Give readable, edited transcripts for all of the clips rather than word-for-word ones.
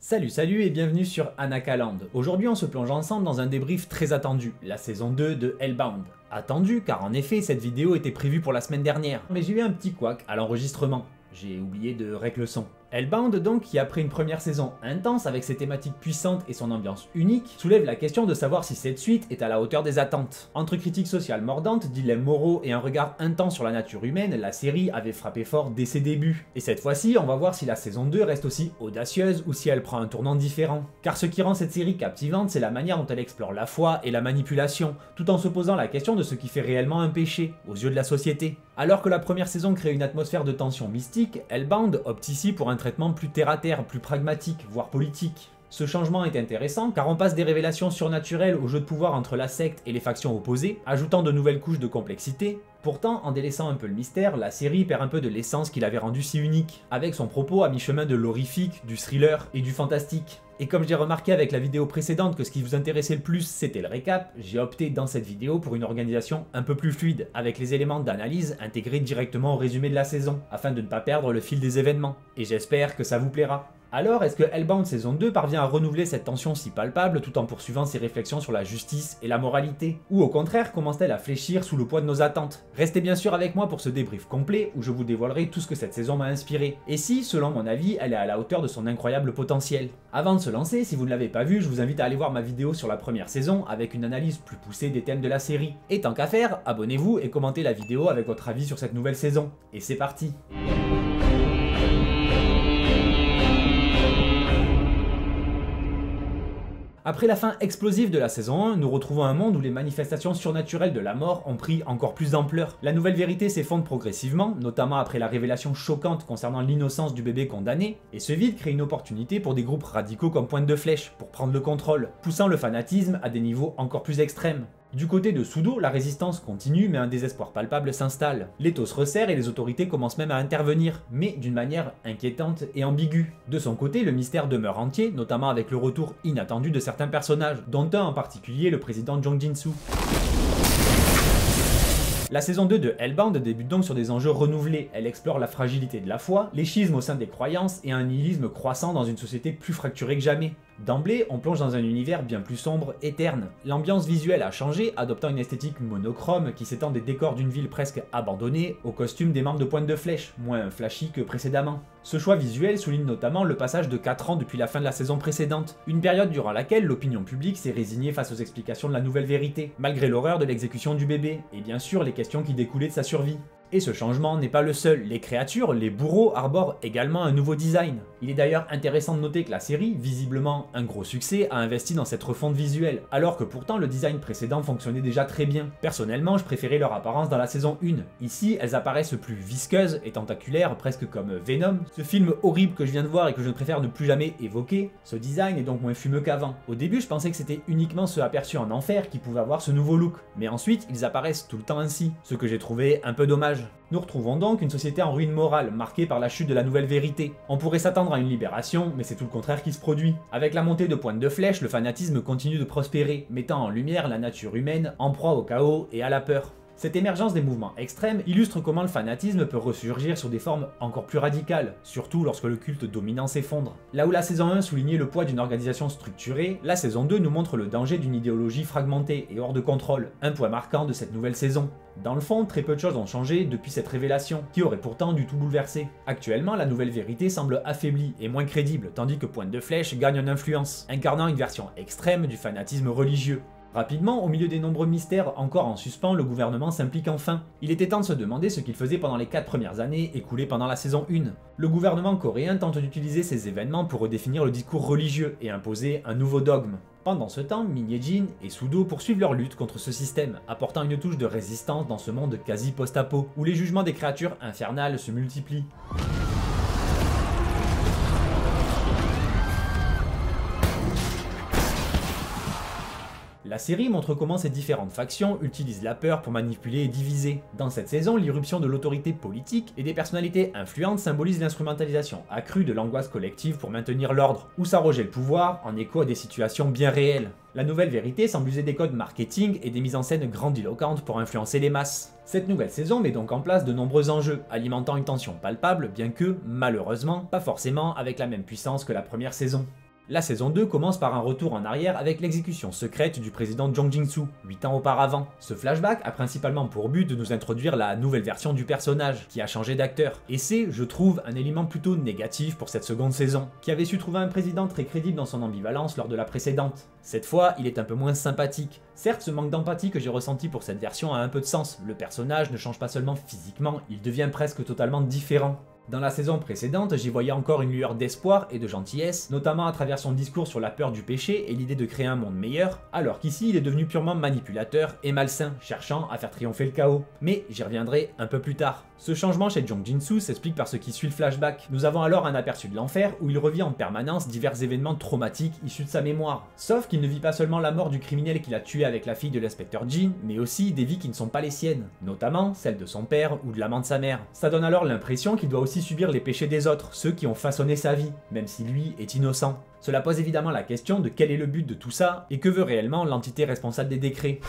Salut et bienvenue sur Anakaland. Aujourd'hui on se plonge ensemble dans un débrief très attendu, la saison 2 de Hellbound. Attendu car en effet cette vidéo était prévue pour la semaine dernière, mais j'ai eu un petit couac à l'enregistrement. J'ai oublié de régler le son. Hellbound donc, qui après une première saison intense avec ses thématiques puissantes et son ambiance unique, soulève la question de savoir si cette suite est à la hauteur des attentes. Entre critiques sociales mordantes, dilemmes moraux et un regard intense sur la nature humaine, la série avait frappé fort dès ses débuts. Et cette fois-ci, on va voir si la saison 2 reste aussi audacieuse ou si elle prend un tournant différent. Car ce qui rend cette série captivante, c'est la manière dont elle explore la foi et la manipulation, tout en se posant la question de ce qui fait réellement un péché, aux yeux de la société. Alors que la première saison crée une atmosphère de tension mystique, Hellbound opte ici pour un traitement plus terre-à-terre, plus pragmatique, voire politique. Ce changement est intéressant car on passe des révélations surnaturelles au jeu de pouvoir entre la secte et les factions opposées, ajoutant de nouvelles couches de complexité. Pourtant, en délaissant un peu le mystère, la série perd un peu de l'essence qui l'avait rendue si unique, avec son propos à mi-chemin de l'horrifique, du thriller et du fantastique. Et comme j'ai remarqué avec la vidéo précédente que ce qui vous intéressait le plus c'était le récap, j'ai opté dans cette vidéo pour une organisation un peu plus fluide, avec les éléments d'analyse intégrés directement au résumé de la saison, afin de ne pas perdre le fil des événements. Et j'espère que ça vous plaira. Alors, est-ce que Hellbound saison 2 parvient à renouveler cette tension si palpable tout en poursuivant ses réflexions sur la justice et la moralité? Ou au contraire, commence-t-elle à fléchir sous le poids de nos attentes? Restez bien sûr avec moi pour ce débrief complet où je vous dévoilerai tout ce que cette saison m'a inspiré, et si, selon mon avis, elle est à la hauteur de son incroyable potentiel. Avant de se lancer, si vous ne l'avez pas vu, je vous invite à aller voir ma vidéo sur la première saison avec une analyse plus poussée des thèmes de la série. Et tant qu'à faire, abonnez-vous et commentez la vidéo avec votre avis sur cette nouvelle saison. Et c'est parti! Après la fin explosive de la saison 1, nous retrouvons un monde où les manifestations surnaturelles de la mort ont pris encore plus d'ampleur. La nouvelle vérité s'effondre progressivement, notamment après la révélation choquante concernant l'innocence du bébé condamné, et ce vide crée une opportunité pour des groupes radicaux comme Pointe de Flèche, pour prendre le contrôle, poussant le fanatisme à des niveaux encore plus extrêmes. Du côté de Sudo, la résistance continue mais un désespoir palpable s'installe. L'étau se resserre et les autorités commencent même à intervenir, mais d'une manière inquiétante et ambiguë. De son côté, le mystère demeure entier, notamment avec le retour inattendu de certains personnages, dont un en particulier le président Jong Jin-soo. La saison 2 de Hellbound débute donc sur des enjeux renouvelés. Elle explore la fragilité de la foi, les schismes au sein des croyances et un nihilisme croissant dans une société plus fracturée que jamais. D'emblée, on plonge dans un univers bien plus sombre et terne. L'ambiance visuelle a changé, adoptant une esthétique monochrome qui s'étend des décors d'une ville presque abandonnée aux costumes des membres de Pointe de Flèche, moins flashy que précédemment. Ce choix visuel souligne notamment le passage de 4 ans depuis la fin de la saison précédente, une période durant laquelle l'opinion publique s'est résignée face aux explications de la nouvelle vérité, malgré l'horreur de l'exécution du bébé, et bien sûr les questions qui découlaient de sa survie. Et ce changement n'est pas le seul, les créatures, les bourreaux arborent également un nouveau design. Il est d'ailleurs intéressant de noter que la série, visiblement un gros succès, a investi dans cette refonte visuelle, alors que pourtant le design précédent fonctionnait déjà très bien. Personnellement, je préférais leur apparence dans la saison 1. Ici, elles apparaissent plus visqueuses et tentaculaires, presque comme Venom. Ce film horrible que je viens de voir et que je ne préfère ne plus jamais évoquer, ce design est donc moins fumeux qu'avant. Au début, je pensais que c'était uniquement ceux aperçus en enfer qui pouvaient avoir ce nouveau look, mais ensuite, ils apparaissent tout le temps ainsi, ce que j'ai trouvé un peu dommage. Nous retrouvons donc une société en ruine morale, marquée par la chute de la nouvelle vérité. On pourrait s'attendre à une libération, mais c'est tout le contraire qui se produit. Avec la montée de Pointe de Flèche, le fanatisme continue de prospérer, mettant en lumière la nature humaine en proie au chaos et à la peur. Cette émergence des mouvements extrêmes illustre comment le fanatisme peut ressurgir sur des formes encore plus radicales, surtout lorsque le culte dominant s'effondre. Là où la saison 1 soulignait le poids d'une organisation structurée, la saison 2 nous montre le danger d'une idéologie fragmentée et hors de contrôle, un point marquant de cette nouvelle saison. Dans le fond, très peu de choses ont changé depuis cette révélation, qui aurait pourtant du tout bouleversé. Actuellement, la nouvelle vérité semble affaiblie et moins crédible, tandis que Pointe de Flèche gagne en influence, incarnant une version extrême du fanatisme religieux. Rapidement, au milieu des nombreux mystères encore en suspens, le gouvernement s'implique enfin. Il était temps de se demander ce qu'il faisait pendant les 4 premières années écoulées pendant la saison 1. Le gouvernement coréen tente d'utiliser ces événements pour redéfinir le discours religieux et imposer un nouveau dogme. Pendant ce temps, Min Ye-jin et Sudo poursuivent leur lutte contre ce système, apportant une touche de résistance dans ce monde quasi post-apo, où les jugements des créatures infernales se multiplient. La série montre comment ces différentes factions utilisent la peur pour manipuler et diviser. Dans cette saison, l'irruption de l'autorité politique et des personnalités influentes symbolise l'instrumentalisation accrue de l'angoisse collective pour maintenir l'ordre, ou s'arroger le pouvoir en écho à des situations bien réelles. La nouvelle vérité semble user des codes marketing et des mises en scène grandiloquentes pour influencer les masses. Cette nouvelle saison met donc en place de nombreux enjeux, alimentant une tension palpable, bien que, malheureusement, pas forcément avec la même puissance que la première saison. La saison 2 commence par un retour en arrière avec l'exécution secrète du président Zhang Jingsu, 8 ans auparavant. Ce flashback a principalement pour but de nous introduire la nouvelle version du personnage, qui a changé d'acteur. Et c'est, je trouve, un élément plutôt négatif pour cette seconde saison, qui avait su trouver un président très crédible dans son ambivalence lors de la précédente. Cette fois, il est un peu moins sympathique. Certes, ce manque d'empathie que j'ai ressenti pour cette version a un peu de sens. Le personnage ne change pas seulement physiquement, il devient presque totalement différent. Dans la saison précédente, j'y voyais encore une lueur d'espoir et de gentillesse, notamment à travers son discours sur la peur du péché et l'idée de créer un monde meilleur, alors qu'ici il est devenu purement manipulateur et malsain, cherchant à faire triompher le chaos. Mais j'y reviendrai un peu plus tard. Ce changement chez Zhang Jingsu s'explique par ce qui suit le flashback. Nous avons alors un aperçu de l'enfer où il revit en permanence divers événements traumatiques issus de sa mémoire. Sauf qu'il ne vit pas seulement la mort du criminel qu'il a tué avec la fille de l'inspecteur Jin, mais aussi des vies qui ne sont pas les siennes, notamment celles de son père ou de l'amant de sa mère. Ça donne alors l'impression qu'il doit aussi subir les péchés des autres, ceux qui ont façonné sa vie, même si lui est innocent. Cela pose évidemment la question de quel est le but de tout ça, et que veut réellement l'entité responsable des décrets.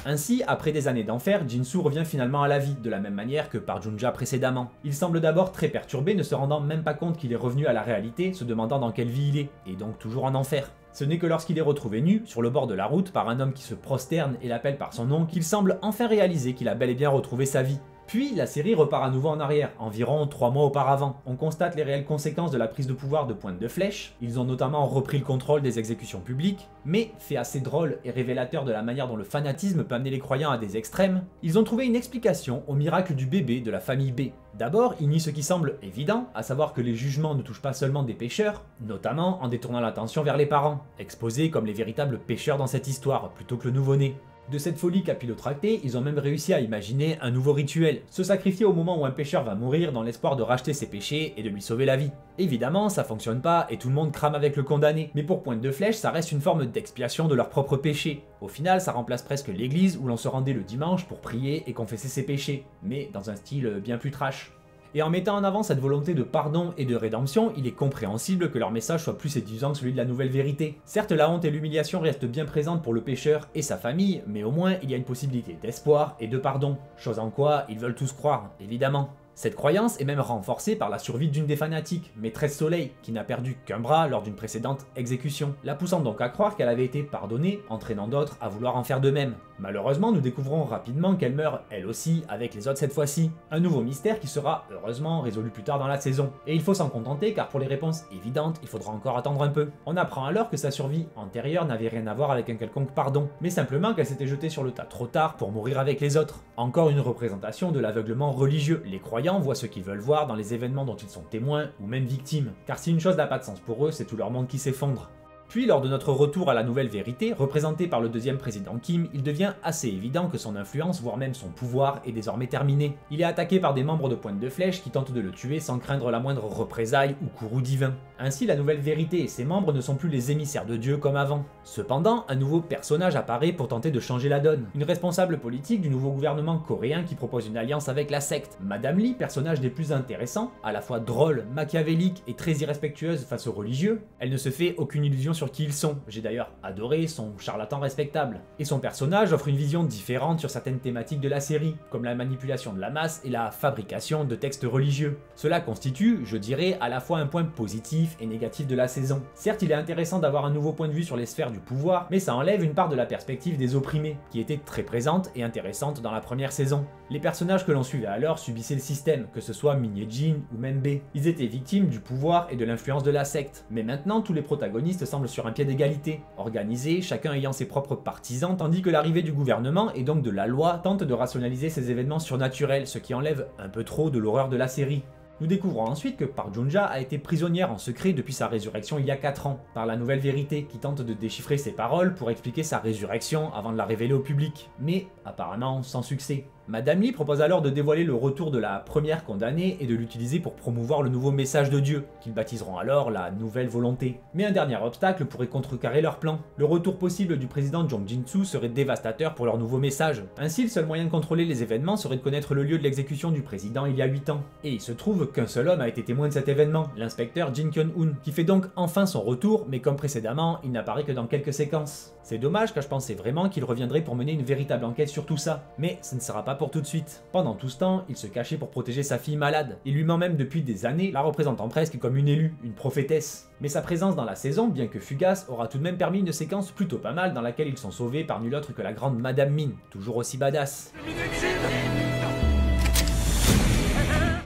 Ainsi, après des années d'enfer, Jinsu revient finalement à la vie, de la même manière que par Junja précédemment. Il semble d'abord très perturbé, ne se rendant même pas compte qu'il est revenu à la réalité, se demandant dans quelle vie il est, et donc toujours en enfer. Ce n'est que lorsqu'il est retrouvé nu, sur le bord de la route, par un homme qui se prosterne et l'appelle par son nom, qu'il semble enfin réaliser qu'il a bel et bien retrouvé sa vie. Puis la série repart à nouveau en arrière, environ 3 mois auparavant. On constate les réelles conséquences de la prise de pouvoir de Pointe de Flèche, ils ont notamment repris le contrôle des exécutions publiques, mais, fait assez drôle et révélateur de la manière dont le fanatisme peut amener les croyants à des extrêmes, ils ont trouvé une explication au miracle du bébé de la famille B. D'abord, ils nient ce qui semble évident, à savoir que les jugements ne touchent pas seulement des pécheurs, notamment en détournant l'attention vers les parents, exposés comme les véritables pécheurs dans cette histoire, plutôt que le nouveau-né. De cette folie capillotractée, ils ont même réussi à imaginer un nouveau rituel, se sacrifier au moment où un pécheur va mourir dans l'espoir de racheter ses péchés et de lui sauver la vie. Évidemment, ça fonctionne pas et tout le monde crame avec le condamné, mais pour Pointe de Flèche, ça reste une forme d'expiation de leurs propres péchés. Au final, ça remplace presque l'église où l'on se rendait le dimanche pour prier et confesser ses péchés, mais dans un style bien plus trash. Et en mettant en avant cette volonté de pardon et de rédemption, il est compréhensible que leur message soit plus séduisant que celui de la nouvelle vérité. Certes, la honte et l'humiliation restent bien présentes pour le pécheur et sa famille, mais au moins il y a une possibilité d'espoir et de pardon, chose en quoi ils veulent tous croire, évidemment. Cette croyance est même renforcée par la survie d'une des fanatiques, Maîtresse Soleil, qui n'a perdu qu'un bras lors d'une précédente exécution, la poussant donc à croire qu'elle avait été pardonnée, entraînant d'autres à vouloir en faire de même. Malheureusement, nous découvrons rapidement qu'elle meurt, elle aussi, avec les autres cette fois-ci. Un nouveau mystère qui sera, heureusement, résolu plus tard dans la saison. Et il faut s'en contenter car pour les réponses évidentes, il faudra encore attendre un peu. On apprend alors que sa survie antérieure n'avait rien à voir avec un quelconque pardon, mais simplement qu'elle s'était jetée sur le tas trop tard pour mourir avec les autres. Encore une représentation de l'aveuglement religieux. Les croyants voient ce qu'ils veulent voir dans les événements dont ils sont témoins ou même victimes. Car si une chose n'a pas de sens pour eux, c'est tout leur monde qui s'effondre. Puis, lors de notre retour à la nouvelle vérité, représenté par le deuxième président Kim, il devient assez évident que son influence, voire même son pouvoir, est désormais terminé. Il est attaqué par des membres de Pointe de Flèche qui tentent de le tuer sans craindre la moindre représaille ou courroux divin. Ainsi, la nouvelle vérité et ses membres ne sont plus les émissaires de Dieu comme avant. Cependant, un nouveau personnage apparaît pour tenter de changer la donne. Une responsable politique du nouveau gouvernement coréen qui propose une alliance avec la secte. Madame Lee, personnage des plus intéressants, à la fois drôle, machiavélique et très irrespectueuse face aux religieux, elle ne se fait aucune illusion sur qui ils sont. J'ai d'ailleurs adoré son charlatan respectable. Et son personnage offre une vision différente sur certaines thématiques de la série, comme la manipulation de la masse et la fabrication de textes religieux. Cela constitue, je dirais, à la fois un point positif et négatif de la saison. Certes, il est intéressant d'avoir un nouveau point de vue sur les sphères du pouvoir, mais ça enlève une part de la perspective des opprimés, qui était très présente et intéressante dans la première saison. Les personnages que l'on suivait alors subissaient le système, que ce soit Min et Jin ou même B. Ils étaient victimes du pouvoir et de l'influence de la secte. Mais maintenant, tous les protagonistes semblent sur un pied d'égalité, organisés, chacun ayant ses propres partisans, tandis que l'arrivée du gouvernement et donc de la loi tente de rationaliser ces événements surnaturels, ce qui enlève un peu trop de l'horreur de la série. Nous découvrons ensuite que Park Junja a été prisonnière en secret depuis sa résurrection il y a 4 ans, par la nouvelle vérité qui tente de déchiffrer ses paroles pour expliquer sa résurrection avant de la révéler au public, mais apparemment sans succès. Madame Lee propose alors de dévoiler le retour de la première condamnée et de l'utiliser pour promouvoir le nouveau message de Dieu, qu'ils baptiseront alors la nouvelle volonté. Mais un dernier obstacle pourrait contrecarrer leur plan. Le retour possible du président Zhang Jingsu serait dévastateur pour leur nouveau message. Ainsi, le seul moyen de contrôler les événements serait de connaître le lieu de l'exécution du président il y a 8 ans. Et il se trouve qu'un seul homme a été témoin de cet événement, l'inspecteur Jin Kyun-hoon, qui fait donc enfin son retour, mais comme précédemment, il n'apparaît que dans quelques séquences. C'est dommage car je pensais vraiment qu'il reviendrait pour mener une véritable enquête sur tout ça, mais ce ne sera pas pour tout de suite. Pendant tout ce temps, il se cachait pour protéger sa fille malade. Il lui ment même depuis des années, la représentant presque comme une élue, une prophétesse. Mais sa présence dans la saison, bien que fugace, aura tout de même permis une séquence plutôt pas mal dans laquelle ils sont sauvés par nul autre que la grande Madame Mine, toujours aussi badass.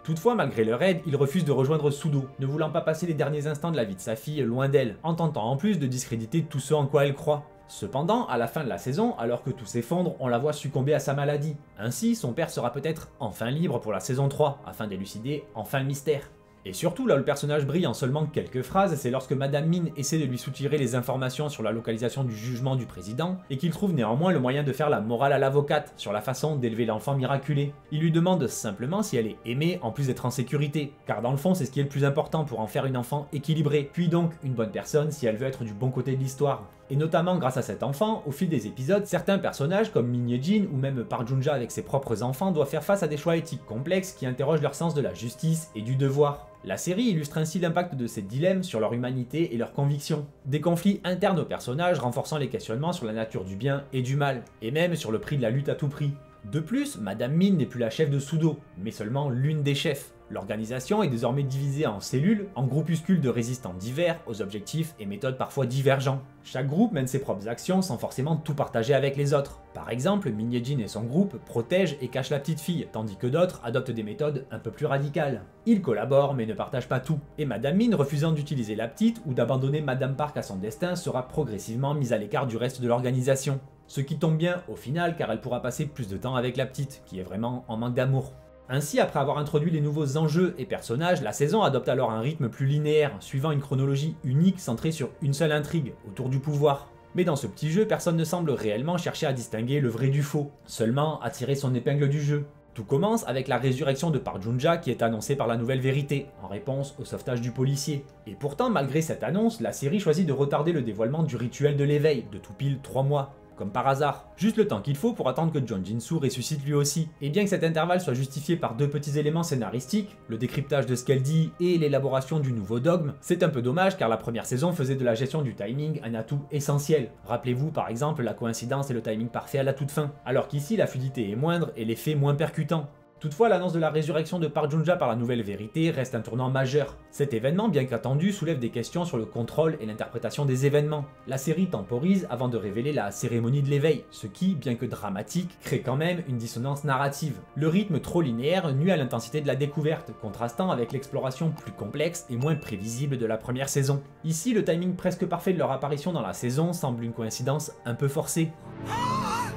Toutefois, malgré leur aide, il refuse de rejoindre Sudo, ne voulant pas passer les derniers instants de la vie de sa fille loin d'elle, en tentant en plus de discréditer tout ce en quoi elle croit. Cependant, à la fin de la saison, alors que tout s'effondre, on la voit succomber à sa maladie. Ainsi, son père sera peut-être enfin libre pour la saison 3, afin d'élucider enfin le mystère. Et surtout, là où le personnage brille en seulement quelques phrases, c'est lorsque Madame Mine essaie de lui soutirer les informations sur la localisation du jugement du président, et qu'il trouve néanmoins le moyen de faire la morale à l'avocate sur la façon d'élever l'enfant miraculé. Il lui demande simplement si elle est aimée en plus d'être en sécurité, car dans le fond c'est ce qui est le plus important pour en faire une enfant équilibrée, puis donc une bonne personne si elle veut être du bon côté de l'histoire. Et notamment grâce à cet enfant, au fil des épisodes, certains personnages comme Min Ye-jin ou même Park Junja avec ses propres enfants doivent faire face à des choix éthiques complexes qui interrogent leur sens de la justice et du devoir. La série illustre ainsi l'impact de ces dilemmes sur leur humanité et leurs convictions. Des conflits internes aux personnages renforçant les questionnements sur la nature du bien et du mal, et même sur le prix de la lutte à tout prix. De plus, Madame Mine n'est plus la chef de Sudo, mais seulement l'une des chefs. L'organisation est désormais divisée en cellules, en groupuscules de résistants divers, aux objectifs et méthodes parfois divergents. Chaque groupe mène ses propres actions sans forcément tout partager avec les autres. Par exemple, Min Ye-jin et son groupe protègent et cachent la petite fille, tandis que d'autres adoptent des méthodes un peu plus radicales. Ils collaborent mais ne partagent pas tout, et Madame Mine, refusant d'utiliser la petite ou d'abandonner Madame Park à son destin, sera progressivement mise à l'écart du reste de l'organisation. Ce qui tombe bien au final car elle pourra passer plus de temps avec la petite, qui est vraiment en manque d'amour. Ainsi, après avoir introduit les nouveaux enjeux et personnages, la saison adopte alors un rythme plus linéaire, suivant une chronologie unique centrée sur une seule intrigue, autour du pouvoir. Mais dans ce petit jeu, personne ne semble réellement chercher à distinguer le vrai du faux, seulement à tirer son épingle du jeu. Tout commence avec la résurrection de Park Junja qui est annoncée par la Nouvelle Vérité, en réponse au sauvetage du policier. Et pourtant, malgré cette annonce, la série choisit de retarder le dévoilement du rituel de l'éveil, de tout pile 3 mois. Comme par hasard. Juste le temps qu'il faut pour attendre que Jong Jin-soo ressuscite lui aussi. Et bien que cet intervalle soit justifié par deux petits éléments scénaristiques, le décryptage de ce qu'elle dit et l'élaboration du nouveau dogme, c'est un peu dommage car la première saison faisait de la gestion du timing un atout essentiel. Rappelez-vous par exemple la coïncidence et le timing parfait à la toute fin. Alors qu'ici la fluidité est moindre et l'effet moins percutant. Toutefois, l'annonce de la résurrection de Park Junja par la Nouvelle Vérité reste un tournant majeur. Cet événement, bien qu'attendu, soulève des questions sur le contrôle et l'interprétation des événements. La série temporise avant de révéler la cérémonie de l'éveil, ce qui, bien que dramatique, crée quand même une dissonance narrative. Le rythme trop linéaire nuit à l'intensité de la découverte, contrastant avec l'exploration plus complexe et moins prévisible de la première saison. Ici, le timing presque parfait de leur apparition dans la saison semble une coïncidence un peu forcée.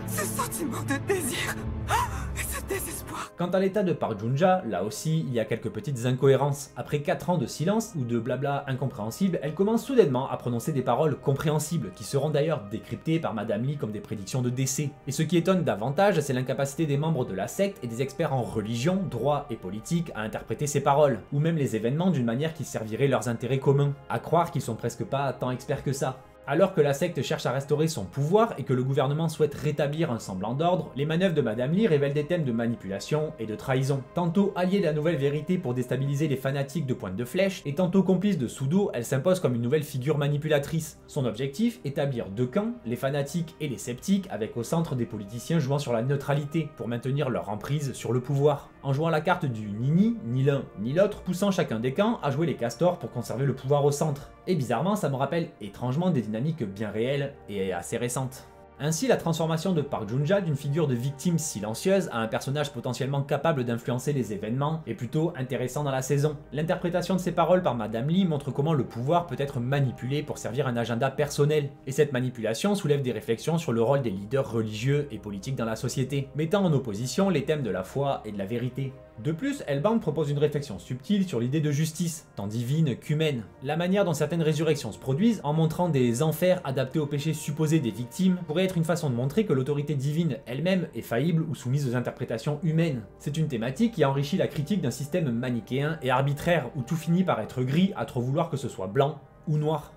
Ce sentiment de désir et ce désespoir. Quant à l'état de Park Junja, là aussi, il y a quelques petites incohérences. Après 4 ans de silence ou de blabla incompréhensible, elle commence soudainement à prononcer des paroles compréhensibles, qui seront d'ailleurs décryptées par Madame Lee comme des prédictions de décès. Et ce qui étonne davantage, c'est l'incapacité des membres de la secte et des experts en religion, droit et politique à interpréter ces paroles, ou même les événements d'une manière qui servirait leurs intérêts communs. À croire qu'ils sont presque pas tant experts que ça. Alors que la secte cherche à restaurer son pouvoir et que le gouvernement souhaite rétablir un semblant d'ordre, les manœuvres de Madame Lee révèlent des thèmes de manipulation et de trahison. Tantôt alliée de la Nouvelle Vérité pour déstabiliser les fanatiques de Pointe de Flèche, et tantôt complice de Sudo, elle s'impose comme une nouvelle figure manipulatrice. Son objectif, établir deux camps, les fanatiques et les sceptiques, avec au centre des politiciens jouant sur la neutralité, pour maintenir leur emprise sur le pouvoir. En jouant la carte du ni l'un ni l'autre, poussant chacun des camps à jouer les castors pour conserver le pouvoir au centre. Et bizarrement, ça me rappelle étrangement des dynamiques bien réelles et assez récentes. Ainsi, la transformation de Park Junja d'une figure de victime silencieuse à un personnage potentiellement capable d'influencer les événements est plutôt intéressant dans la saison. L'interprétation de ses paroles par Madame Lee montre comment le pouvoir peut être manipulé pour servir un agenda personnel, et cette manipulation soulève des réflexions sur le rôle des leaders religieux et politiques dans la société, mettant en opposition les thèmes de la foi et de la vérité. De plus, Hellbound propose une réflexion subtile sur l'idée de justice, tant divine qu'humaine. La manière dont certaines résurrections se produisent, en montrant des enfers adaptés aux péchés supposés des victimes, pourrait être une façon de montrer que l'autorité divine elle-même est faillible ou soumise aux interprétations humaines. C'est une thématique qui enrichit la critique d'un système manichéen et arbitraire où tout finit par être gris à trop vouloir que ce soit blanc ou noir.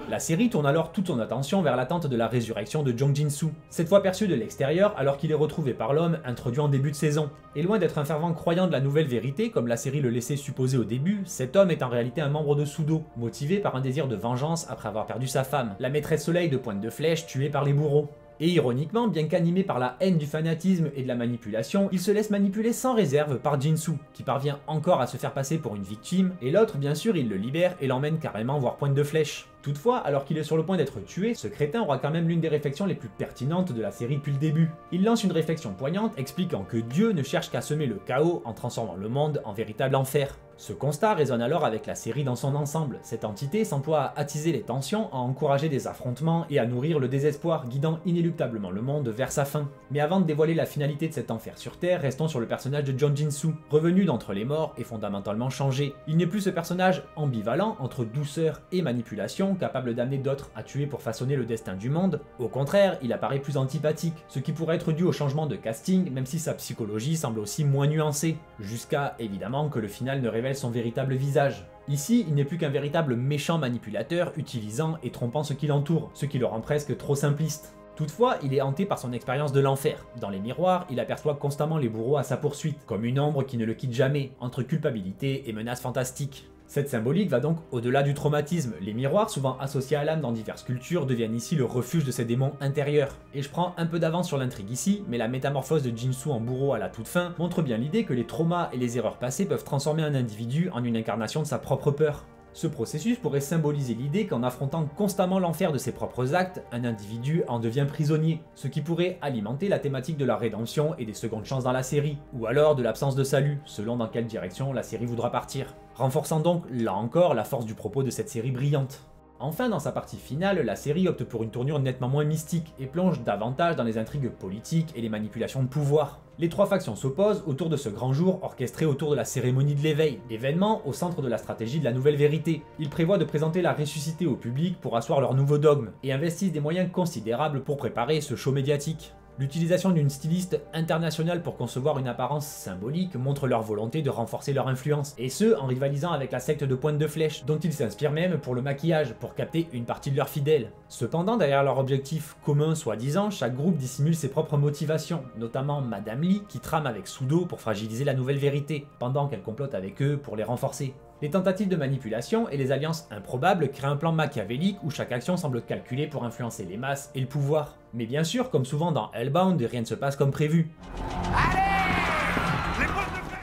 La série tourne alors toute son attention vers l'attente de la résurrection de Jong Jin-soo, cette fois perçu de l'extérieur alors qu'il est retrouvé par l'homme introduit en début de saison. Et loin d'être un fervent croyant de la Nouvelle Vérité, comme la série le laissait supposer au début, cet homme est en réalité un membre de Sudo, motivé par un désir de vengeance après avoir perdu sa femme, la maîtresse soleil de Pointe de Flèche tuée par les bourreaux. Et ironiquement, bien qu'animé par la haine du fanatisme et de la manipulation, il se laisse manipuler sans réserve par Jinsu, qui parvient encore à se faire passer pour une victime, et l'autre bien sûr il le libère et l'emmène carrément voir pointe de flèche. Toutefois, alors qu'il est sur le point d'être tué, ce crétin aura quand même l'une des réflexions les plus pertinentes de la série depuis le début. Il lance une réflexion poignante expliquant que Dieu ne cherche qu'à semer le chaos en transformant le monde en véritable enfer. Ce constat résonne alors avec la série dans son ensemble. Cette entité s'emploie à attiser les tensions, à encourager des affrontements et à nourrir le désespoir, guidant inéluctablement le monde vers sa fin. Mais avant de dévoiler la finalité de cet enfer sur Terre, restons sur le personnage de Jon Jinsu, revenu d'entre les morts et fondamentalement changé. Il n'est plus ce personnage ambivalent entre douceur et manipulation, capable d'amener d'autres à tuer pour façonner le destin du monde. Au contraire, il apparaît plus antipathique, ce qui pourrait être dû au changement de casting, même si sa psychologie semble aussi moins nuancée, jusqu'à évidemment que le final ne révèle son véritable visage. Ici, il n'est plus qu'un véritable méchant manipulateur utilisant et trompant ce qui l'entoure, ce qui le rend presque trop simpliste. Toutefois, il est hanté par son expérience de l'enfer. Dans les miroirs, il aperçoit constamment les bourreaux à sa poursuite, comme une ombre qui ne le quitte jamais, entre culpabilité et menaces fantastiques. Cette symbolique va donc au-delà du traumatisme. Les miroirs, souvent associés à l'âme dans diverses cultures, deviennent ici le refuge de ces démons intérieurs. Et je prends un peu d'avance sur l'intrigue ici, mais la métamorphose de Jinsu en bourreau à la toute fin montre bien l'idée que les traumas et les erreurs passées peuvent transformer un individu en une incarnation de sa propre peur. Ce processus pourrait symboliser l'idée qu'en affrontant constamment l'enfer de ses propres actes, un individu en devient prisonnier, ce qui pourrait alimenter la thématique de la rédemption et des secondes chances dans la série, ou alors de l'absence de salut, selon dans quelle direction la série voudra partir. Renforçant donc, là encore, la force du propos de cette série brillante. Enfin, dans sa partie finale, la série opte pour une tournure nettement moins mystique et plonge davantage dans les intrigues politiques et les manipulations de pouvoir. Les trois factions s'opposent autour de ce grand jour orchestré autour de la cérémonie de l'éveil, événement au centre de la stratégie de la nouvelle vérité. Ils prévoient de présenter la ressuscité au public pour asseoir leur nouveau dogme, et investissent des moyens considérables pour préparer ce show médiatique. L'utilisation d'une styliste internationale pour concevoir une apparence symbolique montre leur volonté de renforcer leur influence, et ce en rivalisant avec la secte de Pointe de Flèche, dont ils s'inspirent même pour le maquillage, pour capter une partie de leurs fidèles. Cependant, derrière leur objectif commun soi-disant, chaque groupe dissimule ses propres motivations, notamment Madame Lee qui trame avec Sudo pour fragiliser la nouvelle vérité, pendant qu'elle complote avec eux pour les renforcer. Les tentatives de manipulation et les alliances improbables créent un plan machiavélique où chaque action semble calculée pour influencer les masses et le pouvoir. Mais bien sûr, comme souvent dans Hellbound, rien ne se passe comme prévu.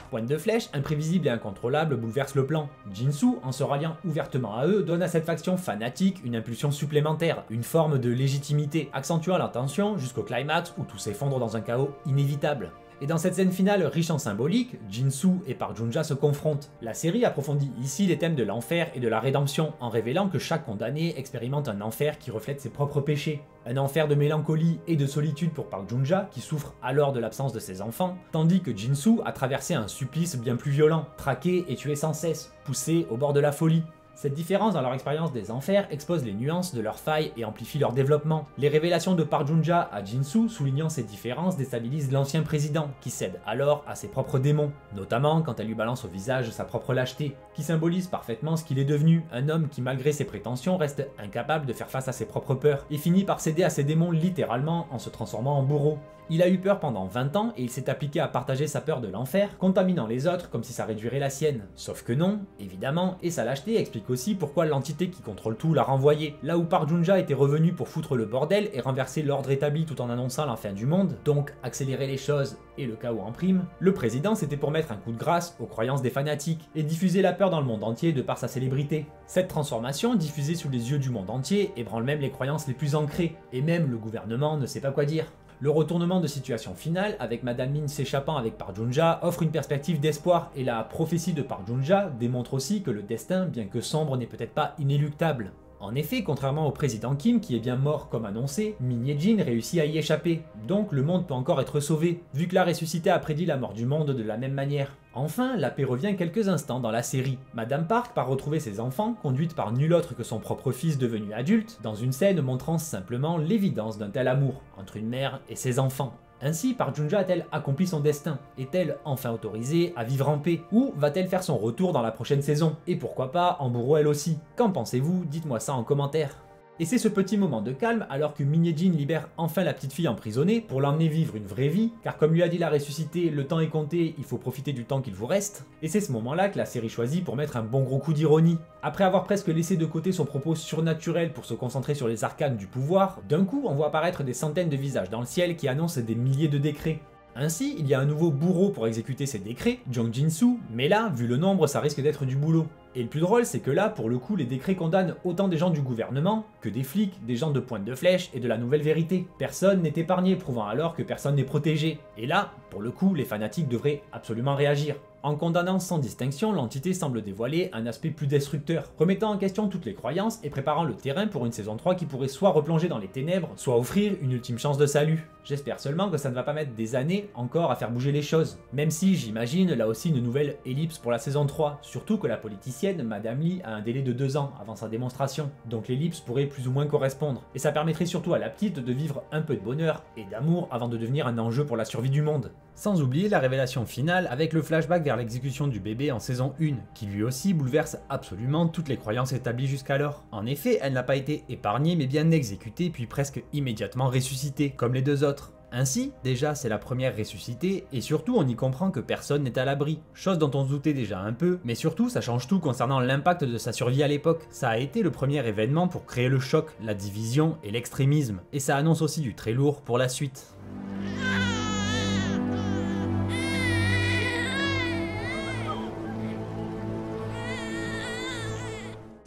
Pointe de Flèche, imprévisible et incontrôlable, bouleverse le plan. Jinsu, en se ralliant ouvertement à eux, donne à cette faction fanatique une impulsion supplémentaire, une forme de légitimité, accentuant la tension jusqu'au climax où tout s'effondre dans un chaos inévitable. Et dans cette scène finale riche en symbolique, Jinsu et Park Junja se confrontent. La série approfondit ici les thèmes de l'enfer et de la rédemption, en révélant que chaque condamné expérimente un enfer qui reflète ses propres péchés. Un enfer de mélancolie et de solitude pour Park Junja, qui souffre alors de l'absence de ses enfants, tandis que Jinsu a traversé un supplice bien plus violent, traqué et tué sans cesse, poussé au bord de la folie. Cette différence dans leur expérience des enfers expose les nuances de leurs failles et amplifie leur développement. Les révélations de Park Junja à Jinsu soulignant ces différences déstabilisent l'ancien président, qui cède alors à ses propres démons, notamment quand elle lui balance au visage sa propre lâcheté, qui symbolise parfaitement ce qu'il est devenu, un homme qui malgré ses prétentions reste incapable de faire face à ses propres peurs, et finit par céder à ses démons littéralement en se transformant en bourreau. Il a eu peur pendant 20 ans et il s'est appliqué à partager sa peur de l'enfer, contaminant les autres comme si ça réduirait la sienne. Sauf que non, évidemment, et sa lâcheté explique aussi pourquoi l'entité qui contrôle tout l'a renvoyé. Là où Park Junja était revenu pour foutre le bordel et renverser l'ordre établi tout en annonçant la fin du monde, donc accélérer les choses et le chaos en prime, le président c'était pour mettre un coup de grâce aux croyances des fanatiques et diffuser la peur dans le monde entier de par sa célébrité. Cette transformation, diffusée sous les yeux du monde entier, ébranle même les croyances les plus ancrées, et même le gouvernement ne sait pas quoi dire. Le retournement de situation finale, avec Madame Min s'échappant avec Park Junja, offre une perspective d'espoir, et la prophétie de Park Junja démontre aussi que le destin, bien que sombre, n'est peut-être pas inéluctable. En effet, contrairement au président Kim qui est bien mort comme annoncé, Min Ye-jin réussit à y échapper, donc le monde peut encore être sauvé, vu que la ressuscité a prédit la mort du monde de la même manière. Enfin, la paix revient quelques instants dans la série. Madame Park part retrouver ses enfants, conduite par nul autre que son propre fils devenu adulte, dans une scène montrant simplement l'évidence d'un tel amour entre une mère et ses enfants. Ainsi, Park Junja a-t-elle accompli son destin? Est-elle enfin autorisée à vivre en paix? Ou va-t-elle faire son retour dans la prochaine saison? Et pourquoi pas en bourreau elle aussi? Qu'en pensez-vous? Dites-moi ça en commentaire. Et c'est ce petit moment de calme alors que Minhyejin libère enfin la petite fille emprisonnée pour l'emmener vivre une vraie vie, car comme lui a dit la ressuscitée, le temps est compté, il faut profiter du temps qu'il vous reste. Et c'est ce moment-là que la série choisit pour mettre un bon gros coup d'ironie. Après avoir presque laissé de côté son propos surnaturel pour se concentrer sur les arcanes du pouvoir, d'un coup on voit apparaître des centaines de visages dans le ciel qui annoncent des milliers de décrets. Ainsi, il y a un nouveau bourreau pour exécuter ces décrets, Jong Jin-soo, mais là, vu le nombre, ça risque d'être du boulot. Et le plus drôle, c'est que là, pour le coup, les décrets condamnent autant des gens du gouvernement que des flics, des gens de pointe de flèche et de la nouvelle vérité. Personne n'est épargné, prouvant alors que personne n'est protégé. Et là, pour le coup, les fanatiques devraient absolument réagir. En condamnant sans distinction, l'entité semble dévoiler un aspect plus destructeur, remettant en question toutes les croyances et préparant le terrain pour une saison 3 qui pourrait soit replonger dans les ténèbres, soit offrir une ultime chance de salut. J'espère seulement que ça ne va pas mettre des années encore à faire bouger les choses, même si j'imagine là aussi une nouvelle ellipse pour la saison 3, surtout que la politicienne, Madame Lee, a un délai de 2 ans avant sa démonstration, donc l'ellipse pourrait plus ou moins correspondre, et ça permettrait surtout à la petite de vivre un peu de bonheur et d'amour avant de devenir un enjeu pour la survie du monde. Sans oublier la révélation finale avec le flashback vers l'exécution du bébé en saison 1, qui lui aussi bouleverse absolument toutes les croyances établies jusqu'alors. En effet, elle n'a pas été épargnée mais bien exécutée puis presque immédiatement ressuscitée, comme les deux autres. Ainsi, déjà c'est la première ressuscitée, et surtout on y comprend que personne n'est à l'abri, chose dont on se doutait déjà un peu, mais surtout ça change tout concernant l'impact de sa survie à l'époque. Ça a été le premier événement pour créer le choc, la division et l'extrémisme, et ça annonce aussi du très lourd pour la suite.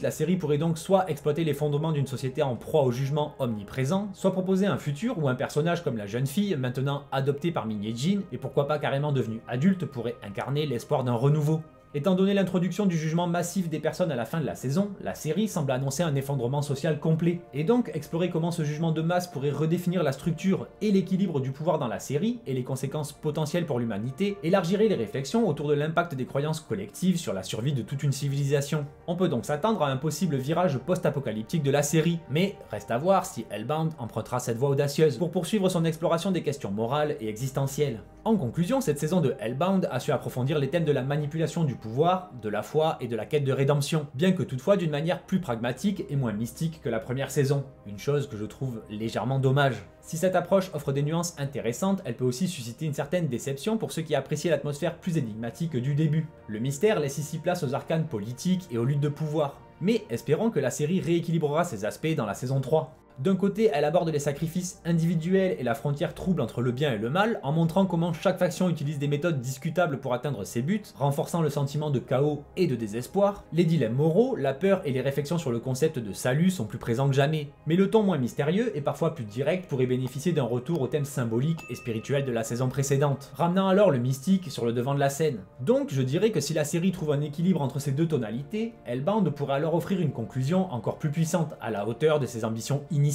La série pourrait donc soit exploiter les fondements d'une société en proie au jugement omniprésent, soit proposer un futur où un personnage comme la jeune fille, maintenant adoptée par Minhyejin, et pourquoi pas carrément devenue adulte, pourrait incarner l'espoir d'un renouveau. Étant donné l'introduction du jugement massif des personnes à la fin de la saison, la série semble annoncer un effondrement social complet, et donc explorer comment ce jugement de masse pourrait redéfinir la structure et l'équilibre du pouvoir dans la série, et les conséquences potentielles pour l'humanité, élargirait les réflexions autour de l'impact des croyances collectives sur la survie de toute une civilisation. On peut donc s'attendre à un possible virage post-apocalyptique de la série, mais reste à voir si Hellbound empruntera cette voie audacieuse pour poursuivre son exploration des questions morales et existentielles. En conclusion, cette saison de Hellbound a su approfondir les thèmes de la manipulation du pouvoir, de la foi et de la quête de rédemption, bien que toutefois d'une manière plus pragmatique et moins mystique que la première saison, une chose que je trouve légèrement dommage. Si cette approche offre des nuances intéressantes, elle peut aussi susciter une certaine déception pour ceux qui apprécient l'atmosphère plus énigmatique du début. Le mystère laisse ici place aux arcanes politiques et aux luttes de pouvoir, mais espérons que la série rééquilibrera ces aspects dans la saison 3. D'un côté, elle aborde les sacrifices individuels et la frontière trouble entre le bien et le mal, en montrant comment chaque faction utilise des méthodes discutables pour atteindre ses buts, renforçant le sentiment de chaos et de désespoir. Les dilemmes moraux, la peur et les réflexions sur le concept de salut sont plus présents que jamais. Mais le ton moins mystérieux et parfois plus direct pourrait bénéficier d'un retour au thème symbolique et spirituel de la saison précédente, ramenant alors le mystique sur le devant de la scène. Donc je dirais que si la série trouve un équilibre entre ces deux tonalités, Hellbound pourrait alors offrir une conclusion encore plus puissante, à la hauteur de ses ambitions initiales.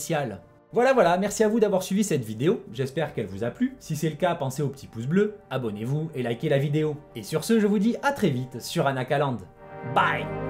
Voilà, merci à vous d'avoir suivi cette vidéo, j'espère qu'elle vous a plu. Si c'est le cas, pensez au petit pouce bleu, abonnez-vous et likez la vidéo. Et sur ce, je vous dis à très vite sur Anakaland. Bye!